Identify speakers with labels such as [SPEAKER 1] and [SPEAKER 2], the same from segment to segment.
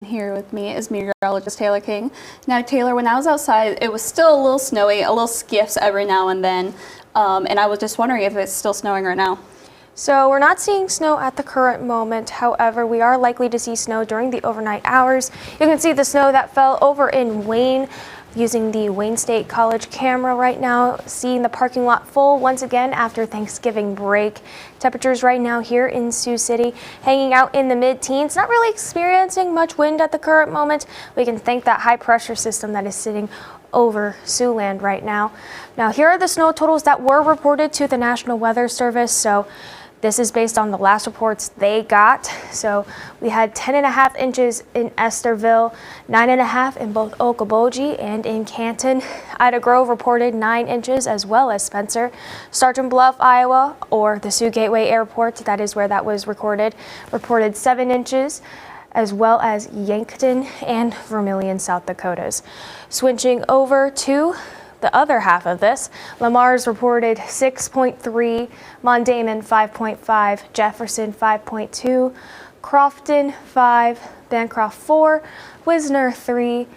[SPEAKER 1] Here with me is meteorologist Taylor King. Now, Taylor, when I was outside, it was still a little snowy, a little skiffs every now and then, and I was just wondering if it's still snowing right now.
[SPEAKER 2] So we're not seeing snow at the current moment. However, we are likely to see snow during the overnight hours. You can see the snow that fell over in Wayne using the Wayne State College camera right now, seeing the parking lot full once again after Thanksgiving break. Temperatures right now here in Sioux City hanging out in the mid-teens, not really experiencing much wind at the current moment. We can thank that high pressure system that is sitting over Siouxland right now. Now, here are the snow totals that were reported to the National Weather Service. So this is based on the last reports they got. So we had 10.5 inches in Estherville, 9.5 in both Okoboji and in Canton. Ida Grove reported 9 inches, as well as Spencer. Sergeant Bluff, Iowa, or the Sioux Gateway Airport, that is where that was recorded, reported 7 inches, as well as Yankton and Vermilion, South Dakotas. Switching over to the other half of this, Lamar's reported 6.3, Mondamon 5.5, Jefferson 5.2, Crofton 5, Bancroft 4, Wisner 3,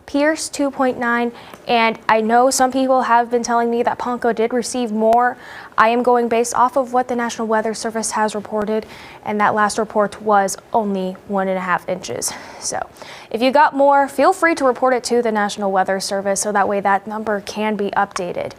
[SPEAKER 2] Pierce 2.9, and I know some people have been telling me that Ponca did receive more. I am going based off of what the National Weather Service has reported, and that last report was only 1.5 inches. So if you got more, feel free to report it to the National Weather Service so that way that number can be updated.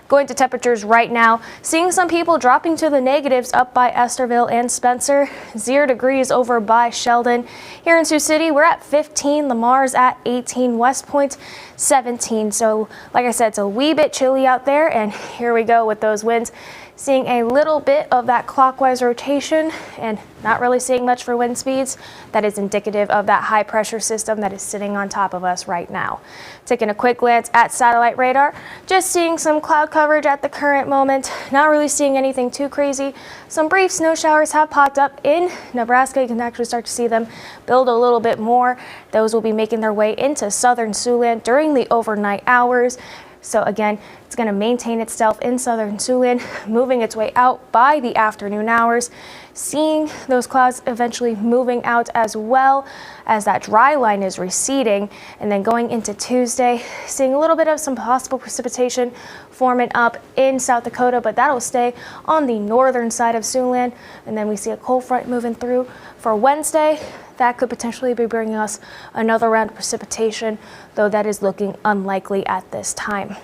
[SPEAKER 2] Going to temperatures right now, seeing some people dropping to the negatives up by Estherville and Spencer, 0 degrees over by Sheldon. Here in Sioux City, we're at 15, Lamar's at 18, West Point 17. So like I said, it's a wee bit chilly out there, and here we go with those winds. Seeing a little bit of that clockwise rotation and not really seeing much for wind speeds. That is indicative of that high pressure system that is sitting on top of us right now. Taking a quick glance at satellite radar, just seeing some cloud coverage at the current moment. Not really seeing anything too crazy. Some brief snow showers have popped up in Nebraska. You can actually start to see them build a little bit more. Those will be making their way into southern Siouxland during the overnight hours. So again, it's going to maintain itself in southern Siouxland, moving its way out by the afternoon hours. Seeing those clouds eventually moving out as well as that dry line is receding. And then going into Tuesday, seeing a little bit of some possible precipitation forming up in South Dakota, but that'll stay on the northern side of Siouxland. And then we see a cold front moving through for Wednesday. That could potentially be bringing us another round of precipitation, though that is looking unlikely at this time.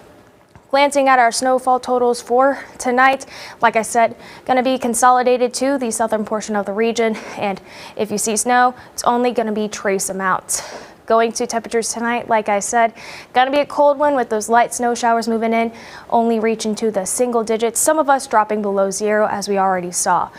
[SPEAKER 2] Glancing at our snowfall totals for tonight, like I said, going to be consolidated to the southern portion of the region, and if you see snow, it's only going to be trace amounts. Going to temperatures tonight, like I said, going to be a cold one with those light snow showers moving in, only reaching to the single digits, some of us dropping below 0 as we already saw.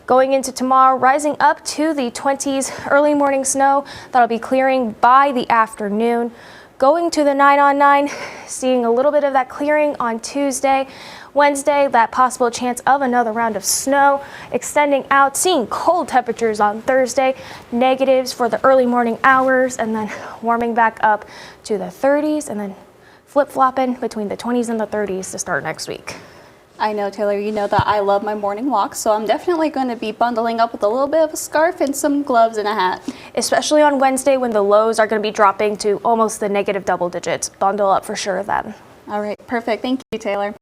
[SPEAKER 2] Going into tomorrow, rising up to the 20s, early morning snow that'll be clearing by the afternoon. Going to the 9-on-9, seeing a little bit of that clearing on Tuesday. Wednesday, that possible chance of another round of snow extending out, seeing cold temperatures on Thursday, negatives for the early morning hours, and then warming back up to the 30s, and then flip-flopping between the 20s and the 30s to start next week.
[SPEAKER 1] I know, Taylor, you know that I love my morning walks, so I'm definitely going to be bundling up with a little bit of a scarf and some gloves and a hat.
[SPEAKER 2] Especially on Wednesday when the lows are going to be dropping to almost the negative double digits. Bundle up for sure then.
[SPEAKER 1] All right, perfect. Thank you, Taylor.